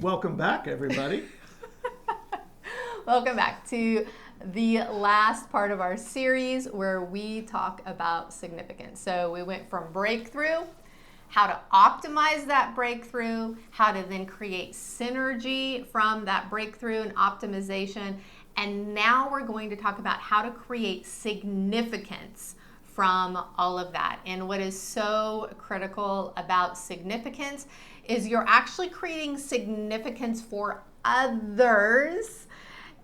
Welcome back, everybody. Welcome back to the last part of our series where we talk about significance. So we went from breakthrough, how to optimize that breakthrough, how to then create synergy from that breakthrough and optimization. And now we're going to talk about how to create significance from all of that. And what is so critical about significance is you're actually creating significance for others,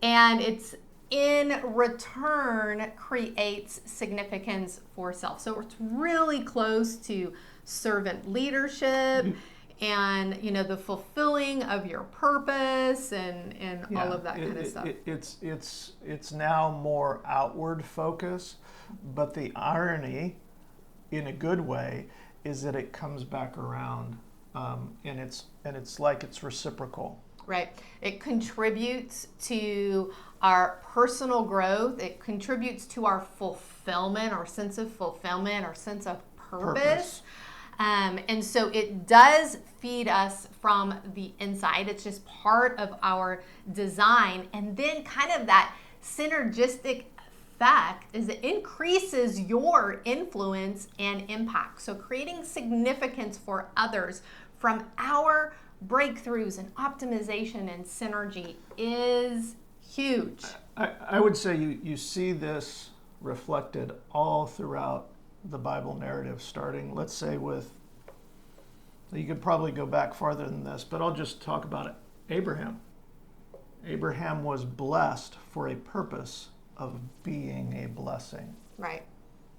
and it's in return creates significance for self. So it's really close to servant leadership and the fulfilling of your purpose and all of that kind of stuff. It's now more outward focus, but the irony, in a good way, is that it comes back around, and it's like it's reciprocal. Right. It contributes to our personal growth. It contributes to our fulfillment, our sense of fulfillment, our sense of purpose. And so it does feed us from the inside. It's just part of our design. And then kind of that synergistic effect is it increases your influence and impact. So creating significance for others from our breakthroughs and optimization and synergy is huge. I would say you see this reflected all throughout the Bible narrative, starting, let's say, with, you could probably go back farther than this, but I'll just talk about it. Abraham. Abraham was blessed for a purpose of being a blessing. Right.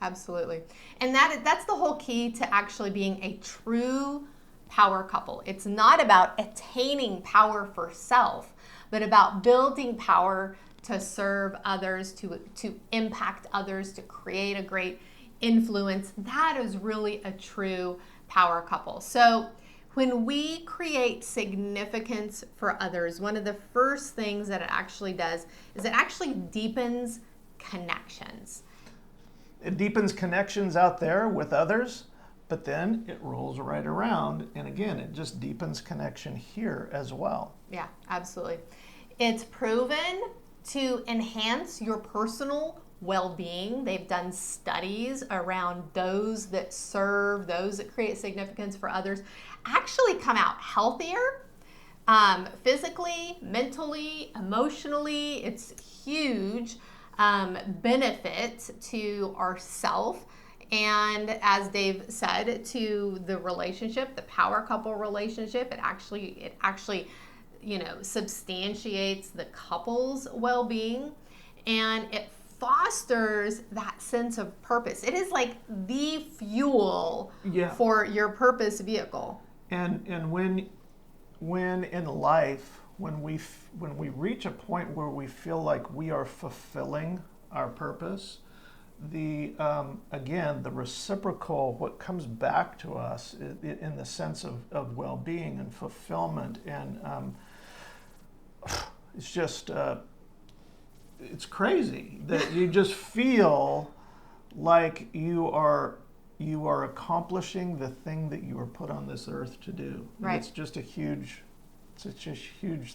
Absolutely. And that's the whole key to actually being a true power couple. It's not about attaining power for self, but about building power to serve others, to impact others, to create a great influence. That is really a true power couple. So when we create significance for others, one of the first things that it actually does is it actually deepens connections. It deepens connections out there with others, but then it rolls right around, and again, it just deepens connection here as well. Yeah, absolutely. It's proven to enhance your personal well-being. They've done studies around those that serve, those that create significance for others, actually come out healthier, physically, mentally, emotionally. It's huge benefit to ourself. And as Dave said, to the relationship, the power couple relationship, it actually substantiates the couple's well-being, and it fosters that sense of purpose. It is like the fuel for your purpose vehicle. And when in life, when we reach a point where we feel like we are fulfilling our purpose, the reciprocal, what comes back to us in the sense of well-being and fulfillment, and it's just it's crazy that you just feel like you are accomplishing the thing that you were put on this earth to do. Right. It's just a huge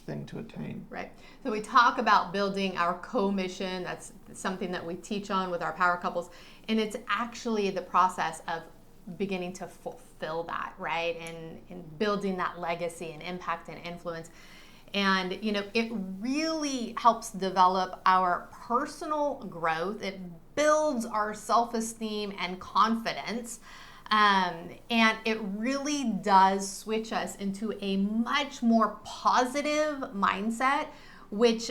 thing to attain. Right. So we talk about building our co-mission. That's something that we teach on with our power couples. And it's actually the process of beginning to fulfill that, right? And building that legacy and impact and influence. And, it really helps develop our personal growth. It builds our self-esteem and confidence. And it really does switch us into a much more positive mindset, which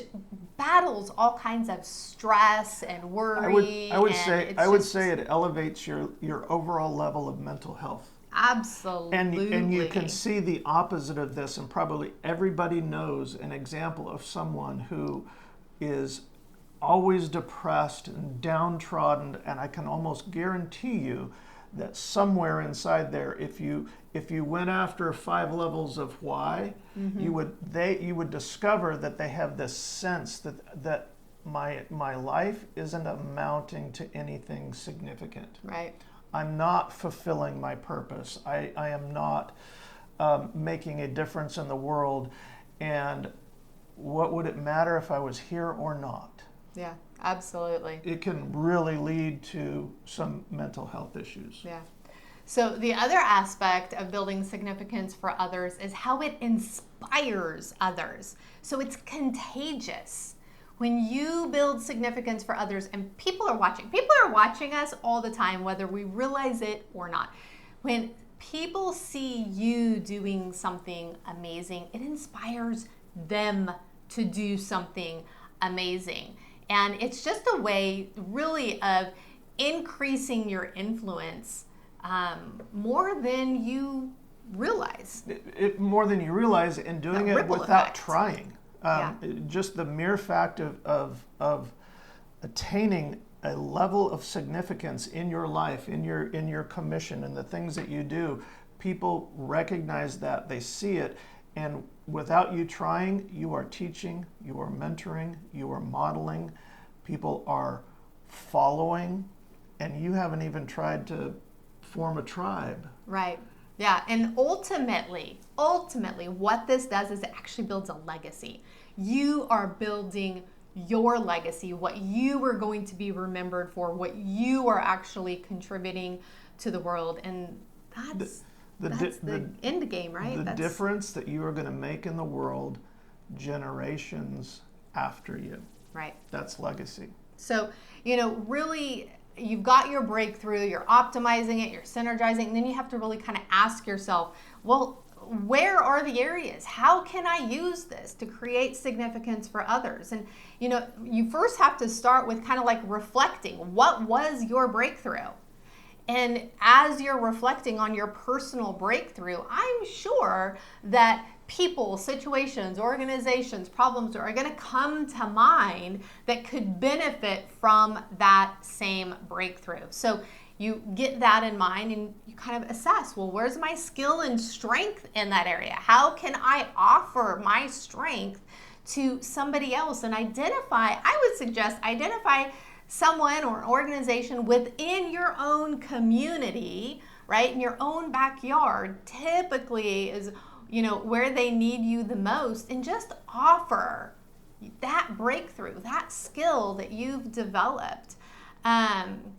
battles all kinds of stress and worry. I would say it elevates your overall level of mental health. Absolutely. And you can see the opposite of this, and probably everybody knows an example of someone who is always depressed and downtrodden, and I can almost guarantee you that somewhere inside there, if you went after 5 levels of why, you would discover that they have this sense that my life isn't amounting to anything significant. Right. I'm not fulfilling my purpose. I am not making a difference in the world. and what would it matter if I was here or not? Yeah, absolutely. It can really lead to some mental health issues. Yeah. So the other aspect of building significance for others is how it inspires others. So it's contagious. When you build significance for others and people are watching us all the time, whether we realize it or not. When people see you doing something amazing, it inspires them to do something amazing. And it's just a way really of increasing your influence more than you realize. More than you realize, and doing it without effect. trying. Just the mere fact of attaining a level of significance in your life, in your commission, and the things that you do, people recognize that, they see it, and without you trying, you are teaching, you are mentoring, you are modeling, people are following, and you haven't even tried to form a tribe. Right. Yeah. And ultimately, what this does is it actually builds a legacy. You are building your legacy, what you are going to be remembered for, what you are actually contributing to the world. And that's the end game, right? The difference that you are going to make in the world generations after you. Right. That's legacy. So, really, you've got your breakthrough, you're optimizing it, you're synergizing, and then you have to really kind of ask yourself, well, where are the areas? How can I use this to create significance for others? And, you first have to start with kind of like reflecting. What was your breakthrough? And as you're reflecting on your personal breakthrough, I'm sure that people, situations, organizations, problems are going to come to mind that could benefit from that same breakthrough. So you get that in mind and you kind of assess, well, where's my skill and strength in that area? How can I offer my strength to somebody else? And I would suggest identify someone or an organization within your own community, right, in your own backyard, typically is where they need you the most, and just offer that breakthrough, that skill that you've developed. And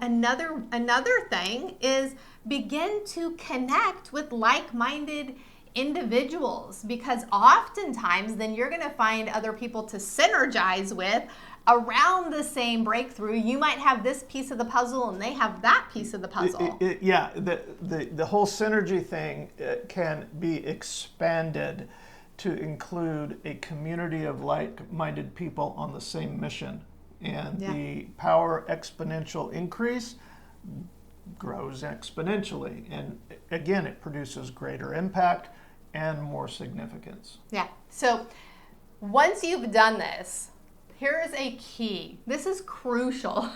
another thing is begin to connect with like-minded individuals, because oftentimes then you're going to find other people to synergize with around the same breakthrough. You might have this piece of the puzzle and they have that piece of the puzzle. The whole synergy thing can be expanded to include a community of like-minded people on the same mission. And the power exponential increase grows exponentially. And again, it produces greater impact and more significance. Yeah. So once you've done this, here is a key. This is crucial.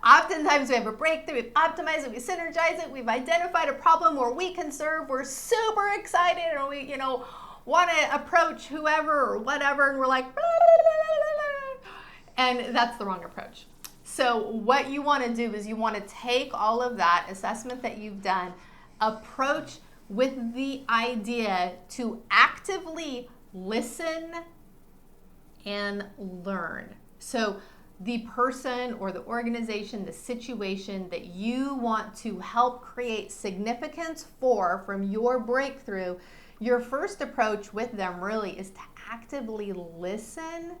Oftentimes we have a breakthrough, we've optimized it, we synergize it, we've identified a problem where we can serve, we're super excited, or we, want to approach whoever or whatever, and we're like, blah, blah, blah, blah, blah. And that's the wrong approach. So what you want to do is you want to take all of that assessment that you've done, approach with the idea to actively listen and learn. So the person or the organization, the situation that you want to help create significance for from your breakthrough, your first approach with them really is to actively listen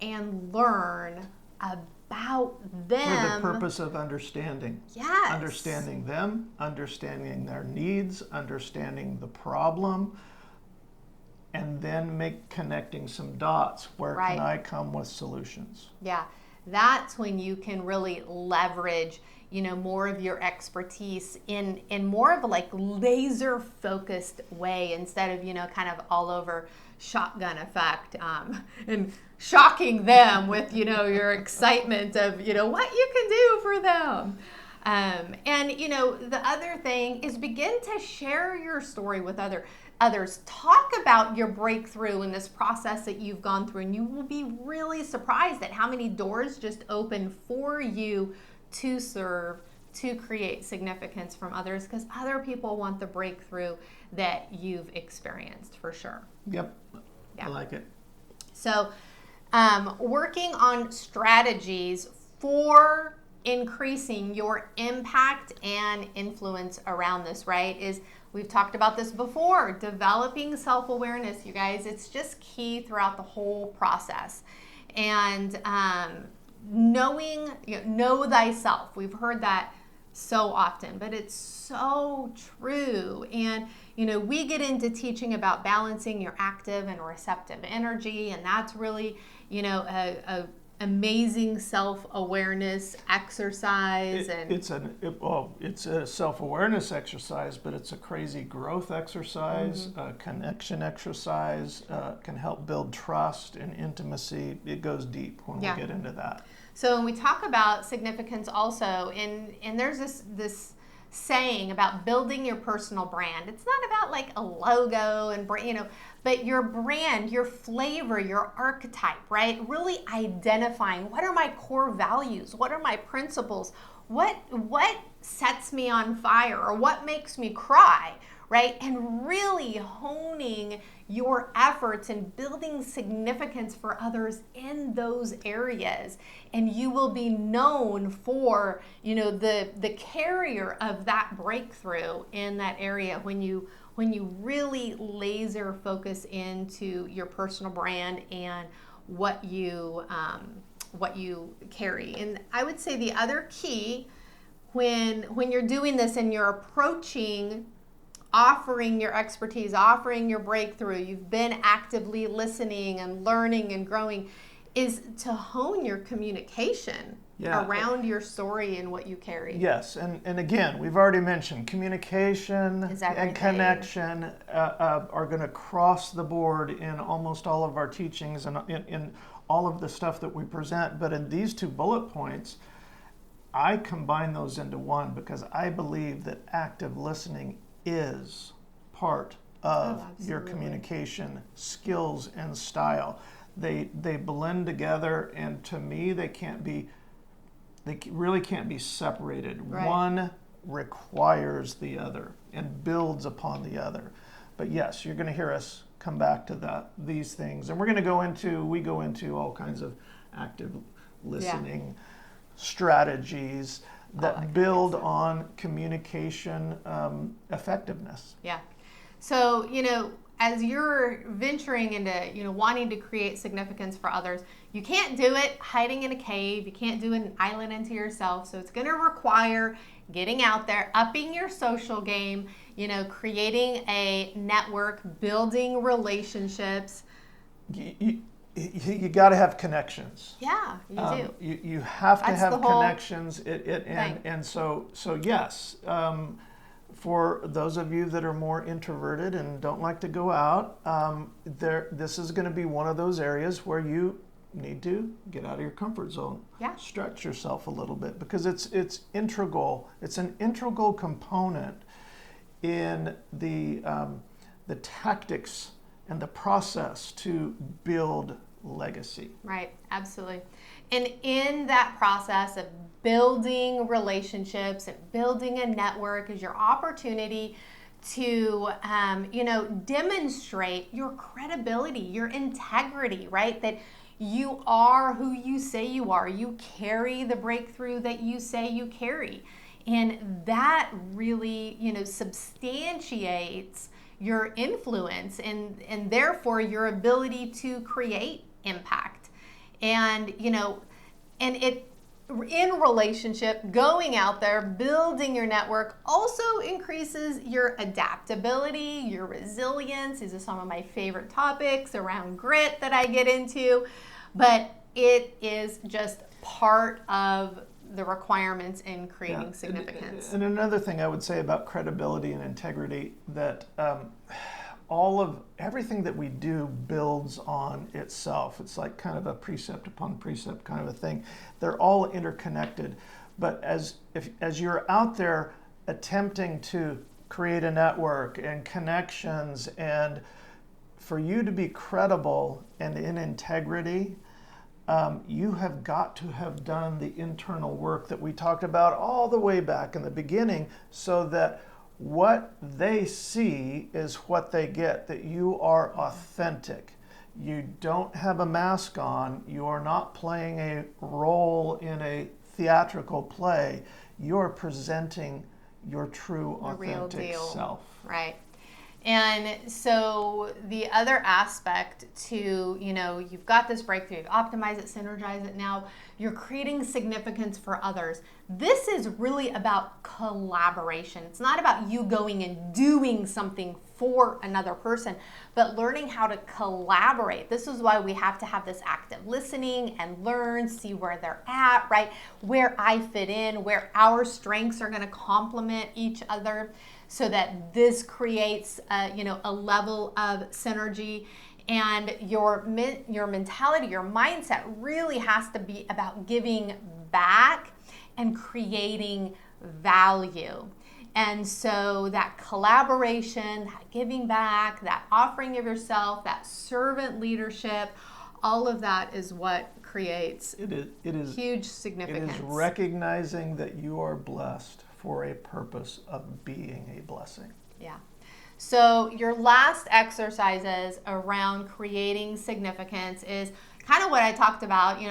and learn about them. For the purpose of understanding. Yes. Understanding them, understanding their needs, understanding the problem, and then connecting some dots. Where can I come with solutions? Yeah, that's when you can really leverage, more of your expertise in more of a like laser focused way, instead of, kind of all over shotgun effect, and shocking them with, your excitement of, what you can do for them. And, the other thing is begin to share your story with others. Talk about your breakthrough in this process that you've gone through, and you will be really surprised at how many doors just open for you to serve to create significance from others, because other people want the breakthrough that you've experienced, for sure. Yep. Yeah. I like it. So, working on strategies for increasing your impact and influence around this, right? We've talked about this before, developing self-awareness, you guys. It's just key throughout the whole process. And knowing, know thyself. We've heard that so often, but it's so true. And we get into teaching about balancing your active and receptive energy, and that's really a amazing self-awareness exercise. It's a self-awareness exercise, but it's a crazy growth exercise, connection exercise, can help build trust and intimacy. It goes deep when we get into that. So when we talk about significance also, and there's this saying about building your personal brand. It's not about like a logo and but your brand, your flavor, your archetype, right? Really identifying what are my core values, what are my principles, what sets me on fire, or what makes me cry, right? And really honing your efforts and building significance for others in those areas. And you will be known for, the carrier of that breakthrough in that area when you really laser focus into your personal brand and what you carry. And I would say the other key when you're doing this and you're approaching offering your expertise, offering your breakthrough, you've been actively listening and learning and growing, is to hone your communication around your story and what you carry. Yes, and again, we've already mentioned communication and connection are going to cross the board in almost all of our teachings and in all of the stuff that we present. But in these 2 bullet points, I combine those into one because I believe that active listening is part of your communication skills and style. They blend together, and to me, they really can't be separated. Right. One requires the other and builds upon the other. But yes, you're going to hear us come back to these things, and we go into all kinds of active listening strategies that build on communication effectiveness. Yeah. So, as you're venturing into, wanting to create significance for others, you can't do it hiding in a cave. You can't do it an island into yourself. So it's going to require getting out there, upping your social game, creating a network, building relationships. You got to have connections. Yeah, you do. You have to have connections. And so yes, for those of you that are more introverted and don't like to go out, this is going to be one of those areas where you need to get out of your comfort zone. Yeah. Stretch yourself a little bit because it's integral. It's an integral component in the tactics and the process to build legacy. Right, absolutely. And in that process of building relationships and building a network is your opportunity to, demonstrate your credibility, your integrity, right? That you are who you say you are. You carry the breakthrough that you say you carry. And that really, substantiates your influence and therefore your ability to create impact. And in relationship, going out there, building your network also increases your adaptability, your resilience. These are some of my favorite topics around grit that I get into, but it is just part of the requirements in creating significance. And another thing I would say about credibility and integrity, that everything that we do builds on itself. It's like kind of a precept upon precept kind of a thing. They're all interconnected. But as you're out there attempting to create a network and connections, and for you to be credible and in integrity, you have got to have done the internal work that we talked about all the way back in the beginning, so that what they see is what they get, that you are authentic. You don't have a mask on. You are not playing a role in a theatrical play. You're presenting your true, authentic self. Right. And so the other aspect to, you've got this breakthrough, you've optimized it, synergize it, now you're creating significance for others. This is really about collaboration. It's not about you going and doing something for another person, but learning how to collaborate. This is why we have to have this active listening and learn, see where they're at, right? Where I fit in, where our strengths are going to complement each other, so that this creates a level of synergy. And your mentality, your mindset really has to be about giving back and creating value. And so that collaboration, that giving back, that offering of yourself, that servant leadership, all of that is what creates huge significance. It is recognizing that you are blessed for a purpose of being a blessing. Yeah. So your last exercises around creating significance is kind of what I talked about,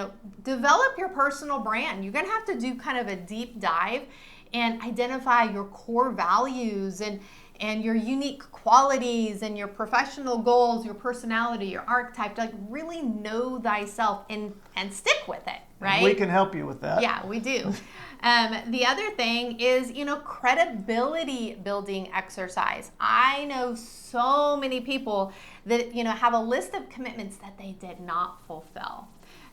develop your personal brand. You're going to have to do kind of a deep dive and identify your core values and your unique qualities and your professional goals, your personality, your archetype, like really know thyself and stick with it, right? And we can help you with that. Yeah, we do. The other thing is, credibility building exercise. I know so many people that, have a list of commitments that they did not fulfill.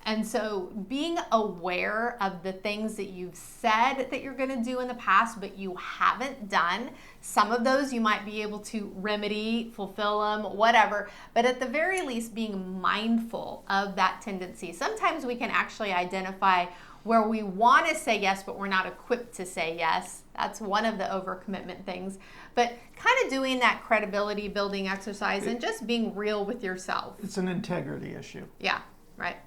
And so being aware of the things that you've said that you're going to do in the past, but you haven't done, some of those you might be able to remedy, fulfill them, whatever. But at the very least, being mindful of that tendency. Sometimes we can actually identify where we want to say yes, but we're not equipped to say yes. That's one of the overcommitment things. But kind of doing that credibility building exercise and just being real with yourself. It's an integrity issue. Yeah, right.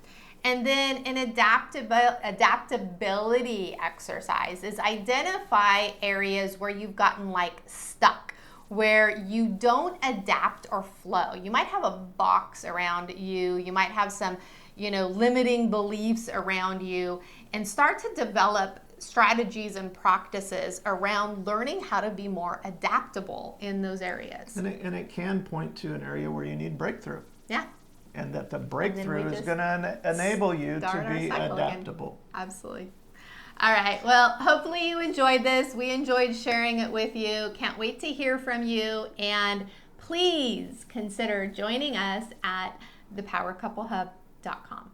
And then an adaptability exercise is identify areas where you've gotten stuck, where you don't adapt or flow. You might have a box around you. You might have some, limiting beliefs around you, and start to develop strategies and practices around learning how to be more adaptable in those areas. And it can point to an area where you need breakthrough. Yeah. And that the breakthrough is going to enable you to be adaptable. Again. Absolutely. All right. Well, hopefully you enjoyed this. We enjoyed sharing it with you. Can't wait to hear from you. And please consider joining us at thepowercouplehub.com.